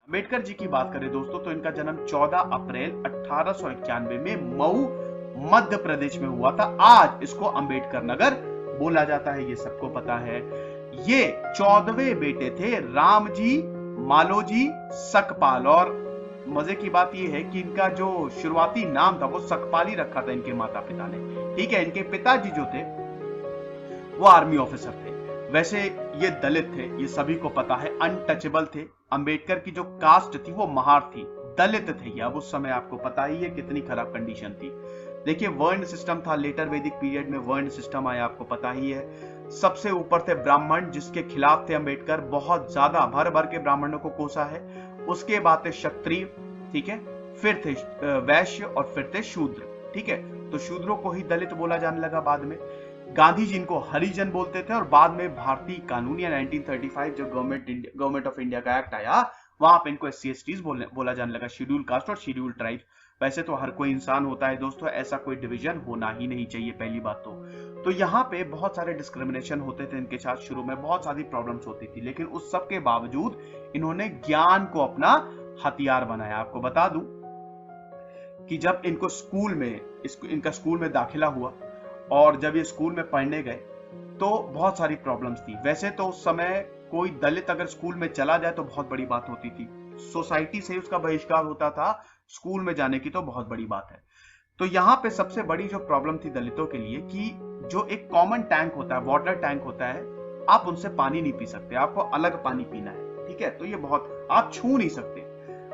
अम्बेडकर जी की बात करें दोस्तों तो इनका जन्म 14 अप्रैल 1891 में मऊ मध्य प्रदेश में हुआ था। आज इसको अम्बेडकर नगर बोला जाता है, ये सबको पता है। ये 14वें बेटे थे रामजी मालोजी सकपाल। और मजे की बात यह है कि इनका जो शुरुआती नाम था वो सकपाल ही रखा था इनके माता पिता ने। ठीक है, इनके पिताजी जो थे वो आर्मी ऑफिसर थे। वैसे ये दलित थे, ये सभी को पता है, अनटचेबल थे। अंबेडकर की जो कास्ट थी वो महार थी, दलित थे ये। अब उस समय आपको पता ही है कितनी खराब कंडीशन थी। देखिए वर्ण सिस्टम था, लेटर वैदिक पीरियड में वर्ण सिस्टम आया, आपको पता ही है। सबसे ऊपर थे ब्राह्मण, जिसके खिलाफ थे अंबेडकर, बहुत ज्यादा भर भर के ब्राह्मणों को कोसा है। उसके बाद थे क्षत्रिय, ठीक है, फिर थे वैश्य और फिर थे शूद्र। ठीक है, तो शूद्रों को ही दलित बोला जाने लगा बाद में। गांधी जी इनको हरिजन बोलते थे। और बाद में भारतीय कानून या 1935 जो गवर्नमेंट ऑफ इंडिया का एक्ट आया, वहां पे इनको SC/STs बोला जाने लगा, शेड्यूल कास्ट और शेड्यूल ट्राइब। वैसे तो हर कोई इंसान होता है दोस्तों, ऐसा कोई डिवीजन होना ही नहीं चाहिए, पहली बात तो यहाँ पे बहुत सारे डिस्क्रिमिनेशन होते थे इनके साथ, शुरू में बहुत सारी प्रॉब्लम्स होती थी, लेकिन उस सब के बावजूद इन्होंने ज्ञान को अपना हथियार बनाया। आपको बता दूं कि जब इनको इनका स्कूल में दाखिला हुआ और जब ये स्कूल में पढ़ने गए तो बहुत सारी प्रॉब्लम्स थी। वैसे तो उस समय कोई दलित अगर स्कूल में चला जाए तो बहुत बड़ी बात होती थी, सोसाइटी से उसका बहिष्कार होता था, स्कूल में जाने की तो बहुत बड़ी बात है। तो यहाँ पे सबसे बड़ी जो प्रॉब्लम थी दलितों के लिए कि जो एक कॉमन टैंक होता है, वाटर टैंक होता है, आप उनसे पानी नहीं पी सकते, आपको अलग पानी पीना है। ठीक है, तो ये बहुत आप छू नहीं सकते।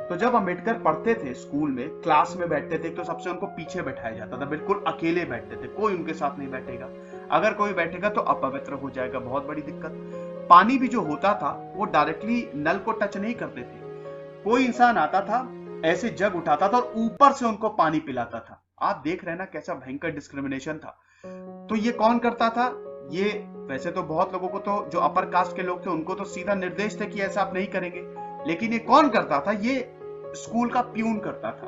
तो जब अंबेडकर पढ़ते थे स्कूल में, क्लास में बैठते थे तो सबसे उनको पीछे बैठाया जाता था, बिल्कुल अकेले बैठते थे, कोई उनके साथ नहीं बैठेगा। अगर कोई बैठेगा तो अपवित्र हो जाएगा, बहुत बड़ी दिक्कत। पानी भी जो होता था वो डायरेक्टली नल को टच नहीं करते थे। कोई इंसान आता था, ऐसे जग उठाता था और ऊपर से उनको पानी पिलाता था। आप देख रहे हैं ना कैसा भयंकर डिस्क्रिमिनेशन था। तो ये कौन करता था? ये वैसे तो बहुत लोगों को तो जो अपर कास्ट के लोग थे उनको तो सीधा निर्देश थे कि ऐसा आप नहीं करेंगे, लेकिन ये कौन करता था? ये स्कूल का प्यून करता था।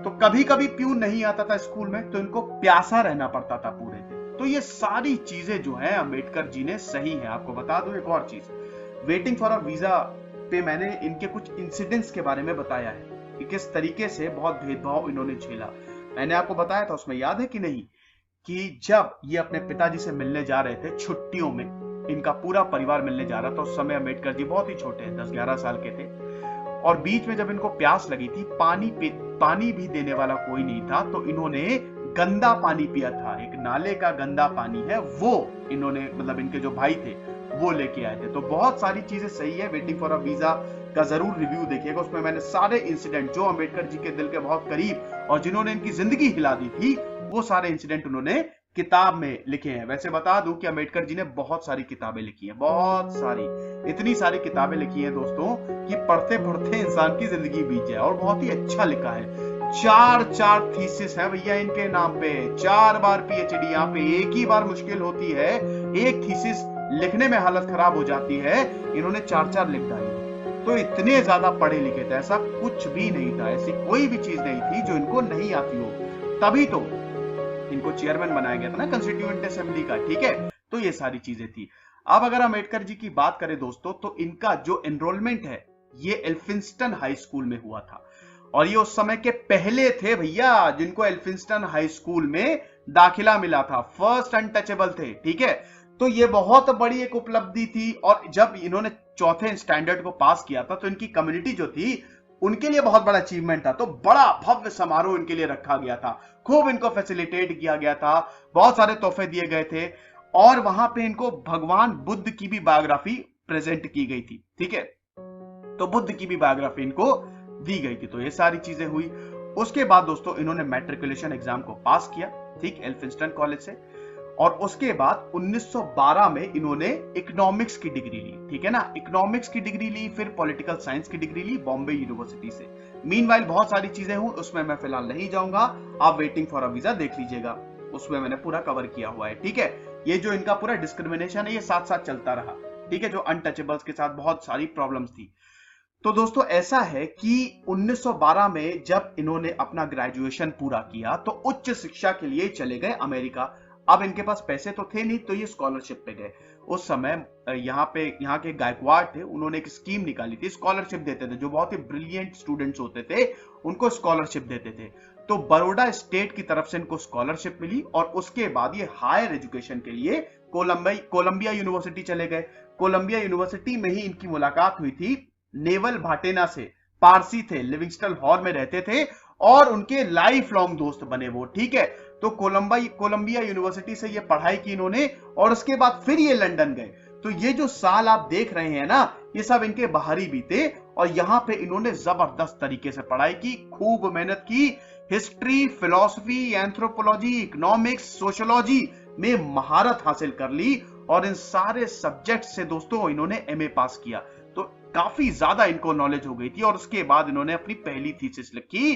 तो कभी कभी प्यून नहीं आता था स्कूल में तो इनको प्यासा रहना पड़ता था पूरे दिन। तो ये सारी चीजें जो है अंबेडकर जी ने सही है। आपको बता दूं एक और चीज, वेटिंग फॉर अ वीजा पे मैंने इनके कुछ इंसिडेंट्स के बारे में बताया है कि किस तरीके से बहुत भेदभाव इन्होंने झेला। मैंने आपको बताया था, उसमें याद है कि नहीं, कि जब ये अपने पिताजी से मिलने जा रहे थे छुट्टियों में, इनका पूरा परिवार मिलने जा रहा था, उस समय अंबेडकर जी बहुत ही छोटे 10-11 साल के थे, और बीच में जब इनको प्यास लगी थी, पानी भी देने वाला कोई नहीं था, तो इन्होंने गंदा पानी पिया था। एक नाले का गंदा पानी है वो इन्होंने, मतलब इनके जो भाई थे वो लेके आए थे। तो बहुत सारी चीजें सही है। वेटिंग फॉर अ वीजा का जरूर रिव्यू देखिएगा, उसमें मैंने सारे इंसिडेंट जो अंबेडकर जी के दिल के बहुत करीब और जिन्होंने इनकी जिंदगी हिला दी थी, वो सारे इंसिडेंट उन्होंने किताब में लिखे हैं। वैसे बता दूं कि अंबेडकर जी ने बहुत सारी किताबें लिखी हैं, बहुत सारी, इतनी सारी किताबें लिखी हैं दोस्तों कि पढ़ते पढ़ते इंसान की जिंदगी बीत जाए। और बहुत ही अच्छा लिखा है। 4 थीसिस है भैया इनके नाम पे, 4 बार PhD। यहाँ पे एक ही बार मुश्किल होती है, एक थीसिस लिखने में हालत खराब हो जाती है, इन्होंने 4 लिख डाली। तो इतने ज्यादा पढ़े लिखे थे, ऐसा कुछ भी नहीं था, ऐसी कोई भी चीज नहीं थी जो इनको नहीं आती हो। तभी तो इनको चेयरमैन बनाया गया था ना कंस्टिट्यूएंट असेंबली का। ठीक है, तो ये सारी चीजें थी। अब अगर अम्बेडकर जी की बात करें दोस्तों, तो इनका जो एनरोलमेंट है ये एल्फिंस्टन हाई स्कूल में हुआ था, और ये उस समय के पहले थे भैया जिनको एल्फिंस्टन हाई स्कूल में दाखिला मिला था, फर्स्ट अनटचेबल थे। ठीक है, तो ये बहुत बड़ी एक उपलब्धि थी। और जब इन्होंने चौथे स्टैंडर्ड को पास किया था तो इनकी कम्युनिटी जो थी उनके लिए बहुत बड़ा अचीवमेंट था, तो बड़ा भव्य समारोह इनके लिए रखा गया था, खूब इनको फैसिलिटेट किया गया था, बहुत सारे तोहफे दिए गए थे, और वहां पे इनको भगवान बुद्ध की भी बायोग्राफी प्रेजेंट की गई थी। ठीक है, तो बुद्ध की भी बायोग्राफी इनको दी गई थी। तो ये सारी चीजें हुई। उसके बाद दोस्तों इन्होंने मैट्रिकुलेशन एग्जाम को पास किया, ठीक, एल्फिंस्टन कॉलेज से, और उसके बाद 1912 में इन्होंने इकोनॉमिक्स की डिग्री ली। ठीक है ना, इकोनॉमिक्स की डिग्री ली, फिर पॉलिटिकल साइंस की डिग्री ली बॉम्बे यूनिवर्सिटी से। मीनवाइल बहुत सारी चीजें हुई, उसमें मैं फिलहाल नहीं जाऊंगा, आप वेटिंग फॉर अ वीजा देख लीजिएगा, उसमें मैंने पूरा कवर किया हुआ है। ठीक है, ये जो इनका पूरा डिस्क्रिमिनेशन है ये साथ साथ चलता रहा। ठीक है, जो अनटचेबल्स के साथ बहुत सारी प्रॉब्लम्स थी। तो दोस्तों ऐसा है कि 1912 में जब इन्होंने अपना ग्रेजुएशन पूरा किया तो उच्च शिक्षा के लिए चले गए अमेरिका। अब इनके पास पैसे तो थे नहीं, तो ये स्कॉलरशिप पे गए। उस समय यहाँ के गायकवाड़ थे, उन्होंने एक स्कीम निकाली थी, स्कॉलरशिप देते थे, जो बहुत ही ब्रिलियंट स्टूडेंट्स होते थे उनको स्कॉलरशिप देते थे। तो बड़ौदा स्टेट की तरफ से इनको स्कॉलरशिप मिली और उसके बाद ये हायर एजुकेशन के लिए कोलंबिया यूनिवर्सिटी चले गए। कोलंबिया यूनिवर्सिटी में ही इनकी मुलाकात हुई थी नेवल भाटेना से, पारसी थे, लिविंगस्टन हॉल में रहते थे और उनके लाइफ लॉन्ग दोस्त बने वो, ठीक है। तो कोलंबिया यूनिवर्सिटी से ये पढ़ाई की इन्होंने और उसके बाद फिर ये लंदन गए। तो ये जो साल आप देख रहे हैं ना, ये सब इनके बाहरी बीते और यहां पे इन्होंने जबरदस्त तरीके से पढ़ाई की, खूब मेहनत की, history, philosophy, anthropology, economics, sociology में महारत हासिल कर ली और इन सारे सब्जेक्ट से दोस्तों इन्होंने एमए पास किया। तो काफी ज्यादा इनको नॉलेज हो गई थी और उसके बाद इन्होंने अपनी पहली थीसिस लिखी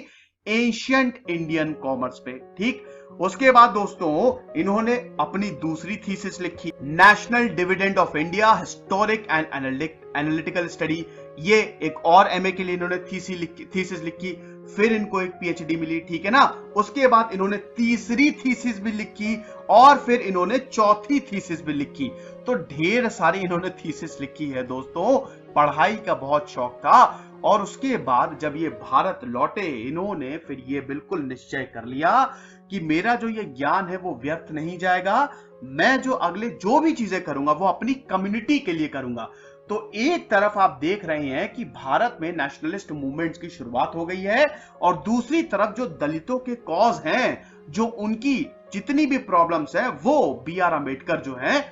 एंशिएंट इंडियन कॉमर्स पे, ठीक। उसके बाद दोस्तों इन्होंने अपनी दूसरी थीसिस लिखी national dividend of India, historic and analytical study. ये एक और एमए के लिए इन्होंने थीसिस लिखी, फिर इनको एक पीएचडी मिली, ठीक है ना। उसके बाद इन्होंने तीसरी थीसिस भी लिखी और फिर इन्होंने चौथी थीसिस भी लिखी। तो ढेर सारी इन्होंने थीसिस लिखी है दोस्तों, पढ़ाई का बहुत शौक था। और उसके बाद जब ये भारत लौटे, इन्होंने फिर ये बिल्कुल निश्चय कर लिया कि मेरा जो ये ज्ञान है वो व्यर्थ नहीं जाएगा, मैं जो अगले जो भी चीजें करूंगा वो अपनी कम्युनिटी के लिए करूंगा। तो एक तरफ आप देख रहे हैं कि भारत में नेशनलिस्ट मूवमेंट्स की शुरुआत हो गई है और दूसरी तरफ जो दलितों के कॉज हैं, जो उनकी जितनी भी प्रॉब्लम्स हैं, वो बी.आर. अम्बेडकर जो हैं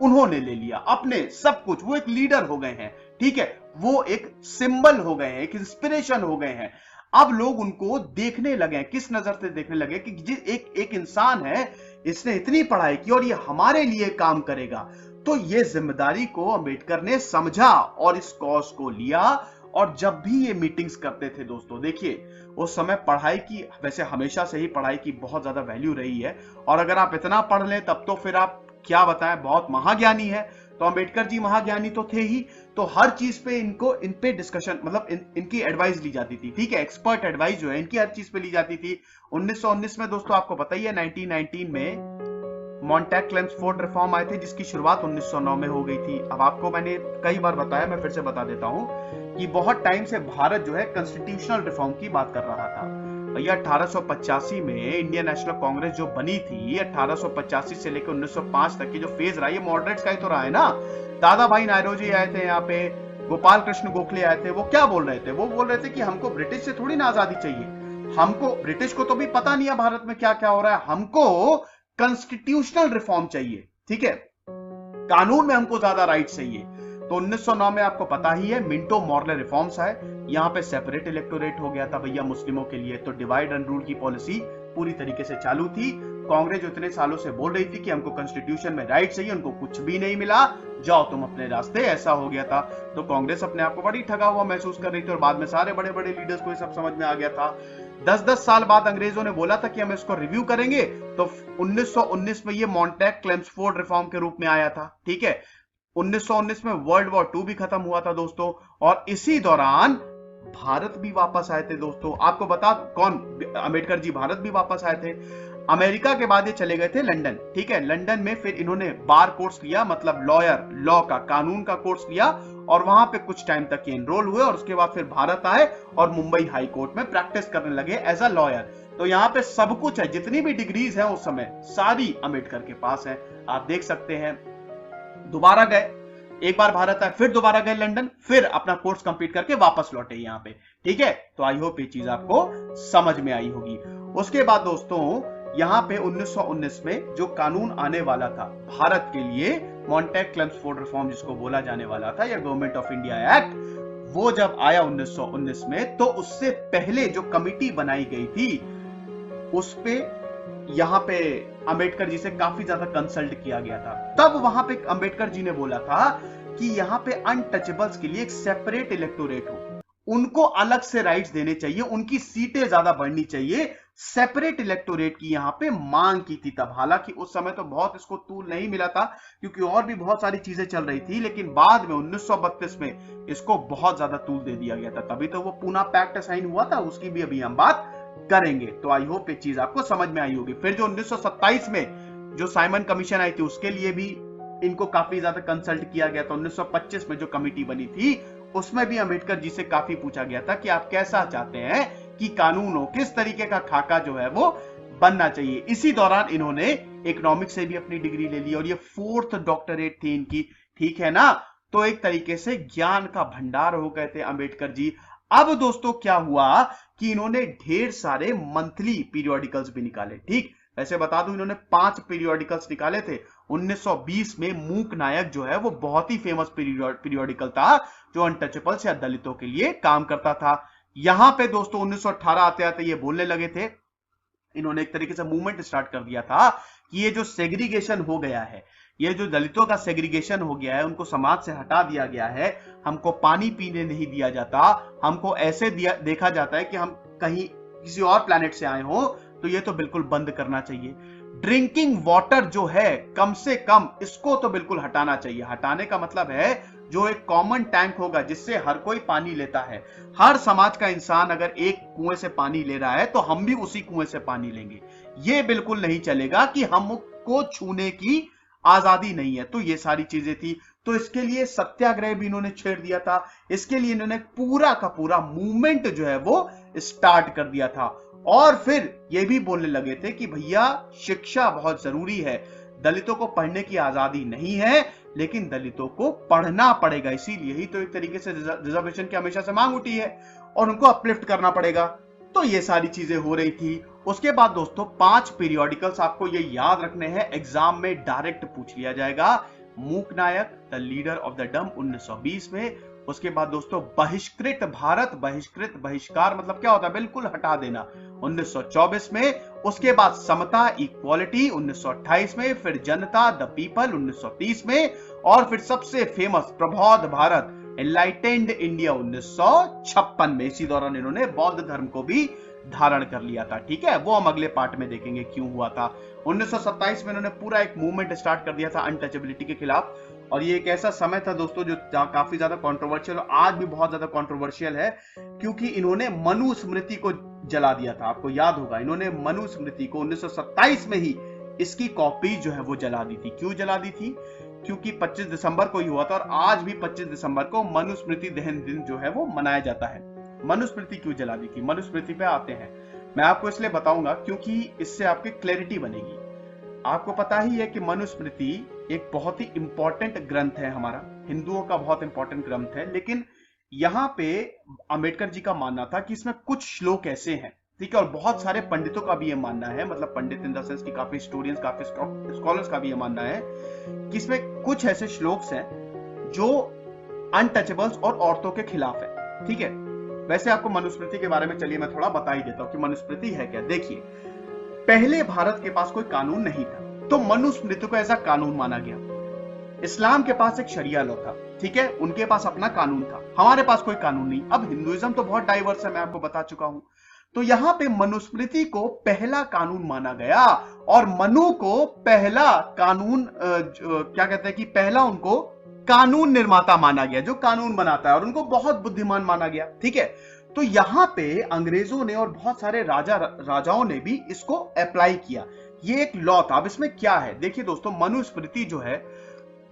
उन्होंने ले लिया अपने सब कुछ। वो एक लीडर हो गए हैं, ठीक है, वो एक सिंबल हो गए हैं, एक इंस्पिरेशन हो गए हैं। अब लोग उनको देखने लगे हैं, किस नजर से देखने लगे कि एक इंसान है, इसने इतनी पढ़ाई की और ये हमारे लिए काम करेगा। तो ये जिम्मेदारी को अंबेडकर ने समझा और इस कॉज को लिया। और जब भी ये मीटिंग्स करते थे दोस्तों, देखिए उस समय पढ़ाई की, वैसे हमेशा से ही पढ़ाई की बहुत ज्यादा वैल्यू रही है और अगर आप इतना पढ़ लें तब तो फिर आप क्या बताएं, बहुत महाज्ञानी है। तो अंबेडकर जी महाज्ञानी तो थे ही, तो हर चीज पे इन पे डिस्कशन, मतलब इनकी एडवाइस ली जाती थी, ठीक है। एक्सपर्ट एडवाइस जो है इनकी हर चीज पे ली जाती थी। 1919 में दोस्तों आपको पता ही है, 1919 में मॉन्टेग क्लेम्सफोर्ड रिफॉर्म आए थे, जिसकी शुरुआत 1909 में हो गई थी। अब आपको मैंने कई बार बताया, मैं फिर से बता देता हूं कि बहुत टाइम से भारत जो है कॉन्स्टिट्यूशनल रिफॉर्म की बात कर रहा था। भैया 1885 में इंडियन नेशनल कांग्रेस जो बनी थी, 1885 से लेकर 1905 तक की जो फेज रहा है, ये मॉडरेट्स का ही तो रहा है ना। दादा भाई नायरोजी आए थे यहाँ पे, गोपाल कृष्ण गोखले आए थे। वो क्या बोल रहे थे? वो बोल रहे थे कि हमको ब्रिटिश से थोड़ी ना आजादी चाहिए, हमको ब्रिटिश को तो भी पता नहीं है भारत में क्या क्या हो रहा है, हमको कॉन्स्टिट्यूशनल रिफॉर्म चाहिए, ठीक है, कानून में हमको ज्यादा राइट चाहिए। तो 1909 में आपको पता ही है मिंटो मॉर्ले रिफॉर्म्स आए, यहाँ पे सेपरेट इलेक्टोरेट हो गया था भैया मुस्लिमों के लिए। तो डिवाइड एंड रूल की पॉलिसी पूरी तरीके से चालू थी। कांग्रेस जो इतने सालों से बोल रही थी कि हमको कॉन्स्टिट्यूशन में राइट चाहिए, उनको कुछ भी नहीं मिला, जाओ तुम अपने रास्ते, ऐसा हो गया था। तो कांग्रेस अपने आप को बड़ी ठगा हुआ महसूस कर रही थी और बाद में सारे बड़े बड़े लीडर्स को ये सब समझ में आ गया था। 10-10 साल बाद अंग्रेजों ने बोला था कि हम इसको रिव्यू करेंगे, तो 1919 में ये मॉन्टेग क्लेम्सफोर्ड रिफॉर्म के रूप में आया था, ठीक है। 1919 में वर्ल्ड वॉर 2 भी खत्म हुआ था दोस्तों, और इसी दौरान भारत भी वापस आए थे दोस्तों। आपको बता कौन, अंबेडकर जी भारत भी वापस आए थे। अमेरिका के बाद ये चले गए थे लंदन, ठीक है। लंदन में फिर इन्होंने बार कोर्स लिया, मतलब लॉ का, कानून का कोर्स लिया और वहां पे कुछ टाइम तक ये एनरोल हुए और उसके बाद फिर भारत आए और मुंबई हाई कोर्ट में प्रैक्टिस करने लगे एज अ लॉयर। तो यहाँ पे सब कुछ है, जितनी भी डिग्रीज है उस समय सारी अंबेडकर के पास है, आप देख सकते हैं। दोबारा गए, एक बार भारत आए, फिर दोबारा गए लंदन, फिर अपना कोर्स कंप्लीट करके वापस लौटे यहाँ पे, ठीक है। तो आई होप ये चीज आपको समझ में आई होगी। उसके बाद दोस्तों यहाँ पे 1919 में जो कानून आने वाला था भारत के लिए, मॉन्टेग क्लेम्सफोर्ड रिफॉर्म जिसको बोला जाने वाला था, या गवर्नमेंट ऑफ इंडिया एक्ट, वो जब आया 1919 में, तो उससे पहले जो कमिटी बनाई गई थी उस पे यहाँ पे अंबेडकर जी से काफी ज्यादा कंसल्ट किया गया था। तब वहां पे अंबेडकर जी ने बोला था कि यहाँ पे अनटचेबल्स के लिए एक सेपरेट इलेक्टोरेट हो, उनको अलग से राइट्स देने चाहिए, उनकी सीटें ज्यादा बढ़नी चाहिए, सेपरेट इलेक्टोरेट की यहाँ पे मांग की थी तब। हालांकि उस समय तो बहुत इसको तूल नहीं मिला था क्योंकि और भी बहुत सारी चीजें चल रही थी, लेकिन बाद में 1932 में इसको बहुत ज्यादा तूल दे दिया गया था, तभी तो वो पूना पैक्ट साइन हुआ था, उसकी भी अभी हम बात करेंगे। तो आई होप ये चीज आपको समझ में आई होगी। फिर जो 1927 में जो साइमन कमीशन आई थी उसके लिए भी इनको काफी ज्यादा कंसल्ट किया गया था। 1925 में जो कमेटी बनी थी उसमें भी अंबेडकर जी से काफी पूछा गया था कि आप कैसा चाहते हैं कि कानून हो, किस तरीके का खाका जो है वो बनना चाहिए। इसी दौरान इन्होंने इकोनॉमिक्स से भी अपनी डिग्री ले ली और ये 4th डॉक्टरेट थी इनकी, ठीक है ना। तो एक तरीके से ज्ञान का भंडार हो गए थे अंबेडकर जी। अब दोस्तों क्या हुआ कि इन्होंने ढेर सारे मंथली पीरियोडिकल्स भी निकाले, ठीक। वैसे बता दूं इन्होंने 5 पीरियोडिकल्स निकाले थे। 1920 में मूक नायक जो है वो बहुत ही फेमस पीरियोडिकल था जो अनटचेबल्स या दलितों के लिए काम करता था। यहां पे दोस्तों 1918 आते आते ये बोलने लगे थे, इन्होंने एक तरीके से मूवमेंट स्टार्ट कर दिया था कि ये जो सेग्रीगेशन हो गया है, ये जो दलितों का सेग्रीगेशन हो गया है, उनको समाज से हटा दिया गया है, हमको पानी पीने नहीं दिया जाता, हमको ऐसे देखा जाता है कि हम कहीं किसी और प्लैनेट से आए हो, तो ये तो बिल्कुल बंद करना चाहिए। ड्रिंकिंग वाटर जो है कम से कम इसको तो बिल्कुल हटाना चाहिए। हटाने का मतलब है जो एक कॉमन टैंक होगा जिससे हर कोई पानी लेता है, हर समाज का इंसान अगर एक कुएं से पानी ले रहा है तो हम भी उसी कुएं से पानी लेंगे। ये बिल्कुल नहीं चलेगा कि हमको छूने की आजादी नहीं है। तो ये सारी चीजें थी। तो इसके लिए सत्याग्रह भी इन्होंने छेड़ दिया था। इसके लिए इन्होंने पूरा का पूरा मूवमेंट जो है वो स्टार्ट कर दिया था। और फिर ये भी बोलने लगे थे कि भैया शिक्षा बहुत जरूरी है, दलितों को पढ़ने की आजादी नहीं है लेकिन दलितों को पढ़ना पड़ेगा। इसीलिए ही तो एक तरीके से रिजर्वेशन की हमेशा से मांग उठी है और उनको अपलिफ्ट करना पड़ेगा। तो ये सारी चीजें हो रही थी। उसके बाद दोस्तों 5 पीरियोडिकल्स आपको ये याद रखने हैं, एग्जाम में डायरेक्ट पूछ लिया जाएगा। Mook Nayak the leader of the dumb 1920 में। उसके बाद दोस्तों बहिष्कृत भारत, बहिष्कृत बहिष्कार मतलब क्या होता है, बिल्कुल हटा देना, 1924 में। उसके बाद समता इक्वालिटी 1928 में, फिर जनता द पीपल 1930 में, और फिर सबसे famous Prabodh Bharat enlightened India 1956 में। इसी दौरान इन्होंने बौद्ध धर्म को भी धारण कर लिया था, ठीक है। वो हम अगले पार्ट में देखेंगे क्यों हुआ था। 1927 में इन्होंने पूरा एक मूवमेंट स्टार्ट कर दिया था अनटचेबिलिटी के खिलाफ। और ये एक ऐसा समय था दोस्तों जो काफी ज्यादा कंट्रोवर्शियल और आज भी बहुत ज्यादा कंट्रोवर्शियल है, क्योंकि इन्होंने मनुस्मृति को जला दिया था। आपको याद होगा इन्होंने मनुस्मृति को 1927 में ही इसकी कॉपी जो है वो जला दी थी। क्यों जला दी थी? क्योंकि 25 दिसंबर को ही हुआ था और आज भी 25 दिसंबर को मनुस्मृति दहन दिन जो है वो मनाया जाता है। मनुस्मृति क्यों जला दी थी, मनुस्मृति पे आते हैं। मैं आपको इसलिए बताऊंगा क्योंकि इससे आपकी क्लैरिटी बनेगी। आपको पता ही है कि मनुस्मृति एक बहुत ही इंपॉर्टेंट ग्रंथ है, हमारा हिंदुओं का बहुत इंपॉर्टेंट ग्रंथ है। लेकिन यहाँ पे अंबेडकर जी का मानना था कि इसमें कुछ श्लोक ऐसे हैं, ठीक है, और बहुत सारे पंडितों का भी ये मानना है, मतलब पंडित इन द सेंस की काफी स्टूडेंट्स, काफी स्कॉलर्स का भी ये मानना है कि इसमें कुछ ऐसे श्लोक्स हैं जो अनटचेबल्स और औरतों के खिलाफ है, ठीक है। वैसे आपको मनुस्मृति के बारे में चलिए मैं थोड़ा बता ही देता हूं कि मनुस्मृति है क्या। देखिए, पहले भारत के पास कोई कानून नहीं था तो मनुस्मृति को ऐसा कानून माना गया। इस्लाम के पास एक शरिया लॉ था, ठीक है, उनके पास अपना कानून था, हमारे पास कोई कानून नहीं। अब हिंदुइज्म तो बहुत डाइवर्स है, मैं आपको बता चुका हूं। तो यहां पे मनुस्मृति को पहला कानून माना गया और मनु को पहला कानून क्या कहते हैं कि पहला उनको कानून निर्माता माना गया, जो कानून बनाता है, और उनको बहुत बुद्धिमान माना गया, ठीक है। तो यहां पे अंग्रेजों ने और बहुत सारे राजाओं ने भी इसको अप्लाई किया। ये एक लॉ था। अब इसमें क्या है, देखिए दोस्तों, मनुस्मृति जो है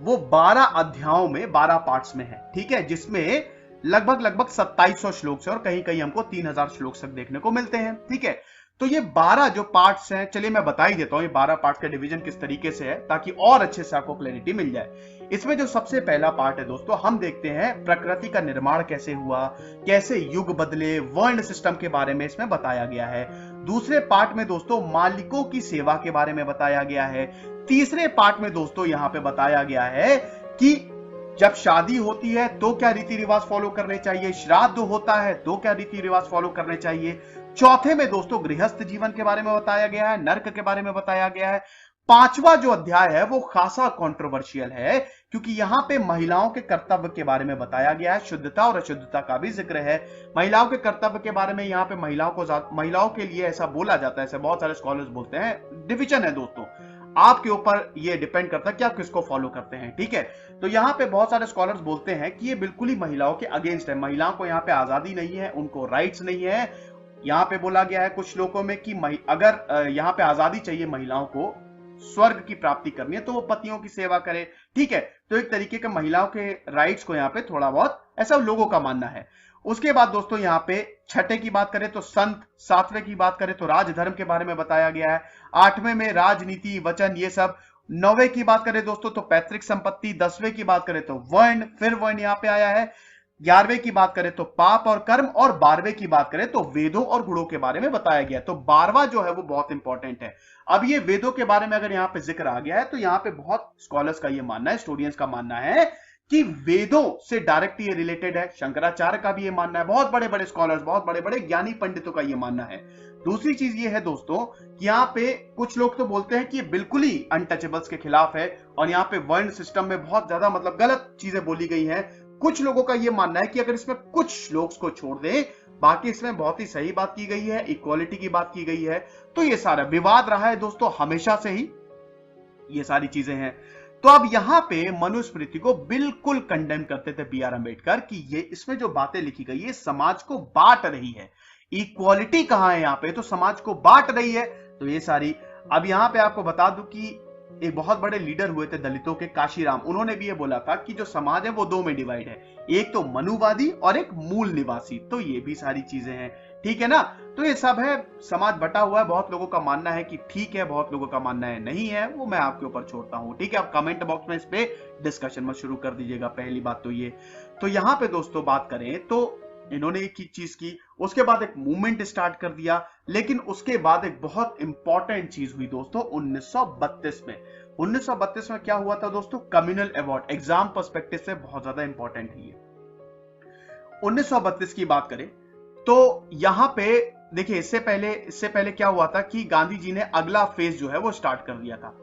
वो 12 अध्यायों में 12 पार्ट्स में है, ठीक है, जिसमें लगभग 2700 श्लोक है और कहीं कहीं हमको 3000 श्लोक तक देखने को मिलते हैं, ठीक है। तो ये 12 जो पार्ट्स हैं, चलिए मैं बता ही देता हूं ये 12 पार्ट्स का डिवीजन किस तरीके से है ताकि और अच्छे से आपको क्लैरिटी मिल जाए। इसमें जो सबसे पहला पार्ट है दोस्तों, हम देखते हैं प्रकृति का निर्माण कैसे हुआ, कैसे युग बदले, वर्ण सिस्टम के बारे में इसमें बताया गया है। दूसरे पार्ट में दोस्तों मालिकों की सेवा के बारे में बताया गया है। तीसरे पार्ट में दोस्तों यहां पे बताया गया है कि जब शादी होती है तो क्या रीति रिवाज फॉलो करने चाहिए, श्राद्ध होता है तो क्या रीति रिवाज फॉलो करने चाहिए। चौथे में दोस्तों गृहस्थ जीवन के बारे में बताया गया है, नर्क के बारे में बताया गया है। पांचवा जो अध्याय है वो खासा कंट्रोवर्शियल है क्योंकि यहां पे महिलाओं के कर्तव्य के बारे में बताया गया है, शुद्धता और अशुद्धता का भी जिक्र है। महिलाओं के कर्तव्य के बारे में यहाँ पे महिलाओं के लिए ऐसा बोला जाता है, ऐसे बहुत सारे स्कॉलर्स बोलते हैं। डिवीजन है दोस्तों, आपके ऊपर ये डिपेंड करता है कि आप किसको फॉलो करते हैं, ठीक है। तो यहाँ पे बहुत सारे स्कॉलर्स बोलते हैं कि ये बिल्कुल ही महिलाओं के अगेंस्ट है, महिलाओं को यहाँ पे आजादी नहीं है, उनको राइट्स नहीं है। यहाँ पे बोला गया है कुछ श्लोकों में कि अगर यहाँ पे आजादी चाहिए महिलाओं को स्वर्ग की प्राप्ति करनी है तो वो पतियों की सेवा करे, ठीक है। तो एक तरीके के महिलाओं के राइट्स को यहाँ पे थोड़ा बहुत ऐसा लोगों का मानना है। उसके बाद दोस्तों यहाँ पे छठे की बात करें तो संत, सातवें की बात करें तो राजधर्म के बारे में बताया गया है, आठवें में राजनीति, वचन, ये सब। नौवें की बात करें दोस्तों तो पैतृक संपत्ति, 10वें की बात करें तो वर्ण, फिर वर्ण यहाँ पे आया है, 11वें की बात करें तो पाप और कर्म, और 12वें की बात करें तो वेदों और गुणों के बारे में बताया गया। तो 12वां जो है वो बहुत इंपॉर्टेंट है। अब ये वेदों के बारे में अगर यहाँ पे जिक्र आ गया है तो यहाँ पे बहुत स्कॉलर्स का ये मानना है, स्टूडेंट्स का मानना है कि वेदों से डायरेक्ट ये रिलेटेड है। शंकराचार्य का भी ये मानना है, बहुत बड़े बड़े स्कॉलर्स, बहुत बड़े बड़े ज्ञानी पंडितों का ये मानना है। दूसरी चीज ये है दोस्तों कि यहाँ पे कुछ लोग तो बोलते हैं कि ये बिल्कुल ही अनटचेबल्स के खिलाफ है और यहाँ पे वर्ण सिस्टम में बहुत ज्यादा मतलब गलत चीजें बोली गई हैं। कुछ लोगों का ये मानना है कि अगर इसमें कुछ लोग को छोड़ दें, बाकी इसमें बहुत ही सही बात की गई है, इक्वालिटी की बात की गई है। तो ये सारा विवाद रहा है दोस्तों हमेशा से ही, ये सारी चीजें हैं। तो अब यहां पे मनुस्मृति को बिल्कुल कंडेम करते थे बी आर अंबेडकर कि ये इसमें जो बातें लिखी गई है समाज को बांट रही है। इक्वालिटी कहां है यहाँ पे, तो समाज को बांट रही है। तो ये सारी, अब यहां पे आपको बता दूं कि एक बहुत बड़े लीडर हुए थे दलितों के, काशीराम, उन्होंने भी ये बोला था कि जो समाज है वो दो में डिवाइड है, एक तो मनुवादी और एक मूल निवासी। तो ये भी सारी चीजें हैं, ठीक है ना। तो ये सब है, समाज बटा हुआ है। बहुत लोगों का मानना है कि ठीक है, बहुत लोगों का मानना है नहीं है, वो मैं आपके ऊपर छोड़ता हूं, ठीक है। आप कमेंट बॉक्स में इस पे डिस्कशन मत शुरू कर दीजिएगा, पहली बात तो ये। तो यहां पे दोस्तों बात करें तो इन्होंने एक ही चीज की, उसके बाद एक मूवमेंट स्टार्ट कर दिया, लेकिन उसके बाद एक बहुत इंपॉर्टेंट चीज हुई दोस्तों 1932 में। 1932 में क्या हुआ था दोस्तों, कम्युनल अवार्ड, एग्जाम पर्सपेक्टिव से बहुत ज्यादा इंपॉर्टेंट है ये। 1932 की बात करें तो यहां पे देखिए, इससे पहले क्या हुआ था कि गांधी जी ने अगला फेज जो है वो स्टार्ट कर दिया था।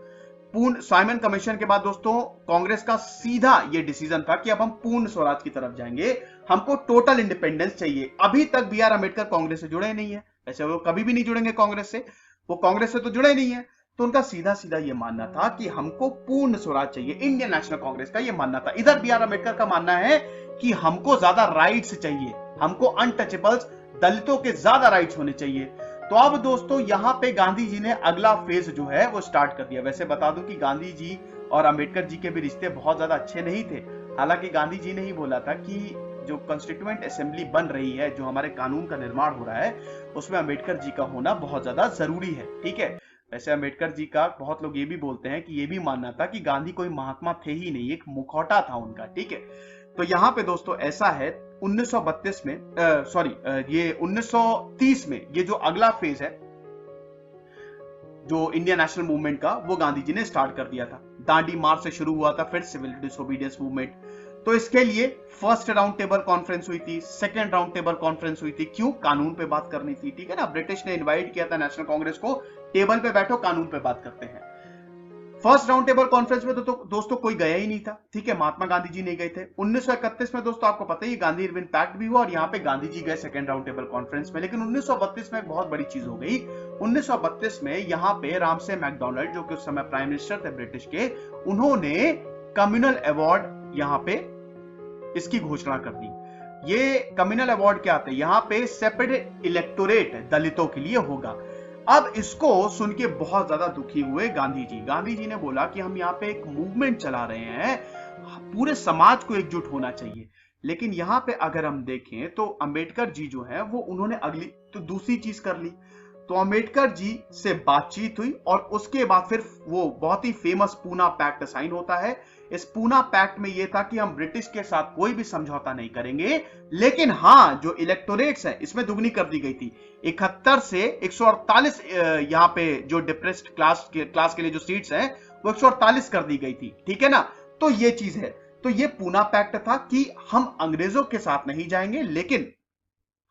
पूर्ण साइमन कमीशन के बाद दोस्तों कांग्रेस का सीधा ये डिसीजन था कि अब हम पूर्ण स्वराज की तरफ जाएंगे, हमको टोटल इंडिपेंडेंस चाहिए। अभी तक बी आर अंबेडकर कांग्रेस से जुड़े नहीं है, वैसे वो कभी भी नहीं जुड़ेंगे कांग्रेस से, वो कांग्रेस से तो जुड़े नहीं है। तो उनका सीधा सीधा ये मानना था कि हमको पूर्ण स्वराज चाहिए, इंडियन नेशनल कांग्रेस का ये मानना था। इधर बी आर अंबेडकर का मानना है कि हमको ज्यादा राइट्स चाहिए, हमको अनटचेबल्स, दलितों के ज्यादा राइट्स होने चाहिए। तो अब दोस्तों यहां पे गांधी जी ने अगला फेज जो है वो स्टार्ट कर दिया। वैसे बता दूं कि गांधी जी और अंबेडकर जी के भी रिश्ते बहुत ज्यादा अच्छे नहीं थे। हालांकि गांधी जी ने ही बोला था कि जो कॉन्स्टिट्यूएंट असेंबली बन रही है, जो हमारे कानून का निर्माण हो रहा है, उसमें अंबेडकर जी का होना बहुत ज्यादा जरूरी है, ठीक है। वैसे अंबेडकर जी का बहुत लोग ये भी बोलते हैं कि ये भी मानना था कि गांधी कोई महात्मा थे ही नहीं, एक मुखौटा था उनका, ठीक है। तो यहां पे दोस्तों ऐसा है 1932 में ये 1930 में ये जो अगला फेज है जो इंडियन नेशनल मूवमेंट का, वो गांधी जी ने स्टार्ट कर दिया था। दांडी मार्च से शुरू हुआ था, फिर सिविल डिसोबीडियंस मूवमेंट। तो इसके लिए फर्स्ट राउंड टेबल कॉन्फ्रेंस हुई थी, सेकंड राउंड टेबल कॉन्फ्रेंस हुई थी। क्यों? कानून पे बात करनी थी, ठीक है ना। ब्रिटिश ने इनवाइट किया था नेशनल कांग्रेस को, टेबल पे बैठो, कानून पे बात करते हैं। फर्स्ट राउंड टेबल कॉन्फ्रेंस में तो दोस्तों कोई गया ही नहीं था, ठीक है, महात्मा गांधी जी नहीं गए थे। 1931 में दोस्तों आपको पता ही गांधी इरविन पैक्ट भी हुआ और यहाँ पे गांधी जी गए सेकंड राउंड टेबल कॉन्फ्रेंस में। लेकिन 1932 में एक बहुत बड़ी चीज हो गई। 1932 में यहाँ पे रामसे मैकडोनाल्ड, जो कि उस समय प्राइम मिनिस्टर थे ब्रिटिश के, उन्होंने कम्युनल अवार्ड यहाँ पे इसकी घोषणा कर दी। ये कम्युनल अवार्ड क्या आते हैं, यहाँ पे सेपरेट इलेक्टोरेट दलितों के लिए होगा। अब इसको सुन के बहुत ज्यादा दुखी हुए गांधी जी। गांधी जी ने बोला कि हम यहाँ पे एक मूवमेंट चला रहे हैं, पूरे समाज को एकजुट होना चाहिए। लेकिन यहाँ पे अगर हम देखें तो अंबेडकर जी जो है वो उन्होंने अगली तो दूसरी चीज कर ली। तो अंबेडकर जी से बातचीत हुई और उसके बाद फिर वो बहुत ही फेमस पूना पैक्ट साइन होता है। इस पूना पैक्ट में यह था कि हम ब्रिटिश के साथ कोई भी समझौता नहीं करेंगे, लेकिन हाँ जो इलेक्टोरेट्स है इसमें दुगनी कर दी गई थी। 71 से 148 यहाँ पे जो डिप्रेस्ड क्लास के लिए जो सीट्स हैं वो 148 कर दी गई थी, ठीक है ना। तो ये चीज है। तो ये पूना पैक्ट था कि हम अंग्रेजों के साथ नहीं जाएंगे, लेकिन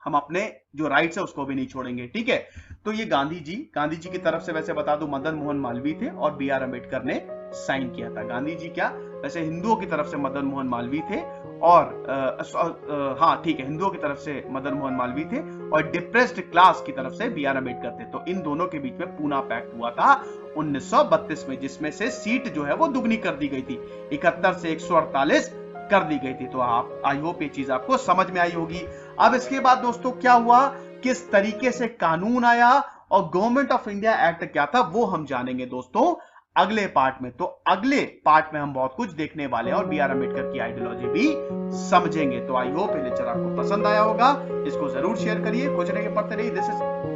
हम अपने जो राइट्स है उसको भी नहीं छोड़ेंगे, ठीक है। तो ये गांधी जी की तरफ से वैसे बता दूं मदन मोहन मालवीय थे और बी आर अंबेडकर ने साइन किया था। गांधी जी क्या, वैसे हिंदुओं की तरफ से मदन मोहन मालवीय थे और हाँ ठीक है, हिंदुओं की तरफ से मदन मोहन मालवीय थे और डिप्रेस्ड क्लास की तरफ से बी आर अंबेडकर थे। तो इन दोनों के बीच में पूना पैक्ट हुआ था 1932 में, जिसमें से सीट जो है वो दुगनी कर दी गई थी, 71 से 148 कर दी गई थी। तो आप आई होप ये चीज आपको समझ में आई होगी। अब इसके बाद दोस्तों क्या हुआ, किस तरीके से कानून आया और गवर्नमेंट ऑफ इंडिया एक्ट क्या था, वो हम जानेंगे दोस्तों अगले पार्ट में। तो अगले पार्ट में हम बहुत कुछ देखने वाले हैं और बी आर अम्बेडकर की आइडियोलॉजी भी समझेंगे। तो आई होप ये लेक्चर आपको पसंद आया होगा, इसको जरूर शेयर करिए, खोजने के पढ़ते रहिए। This is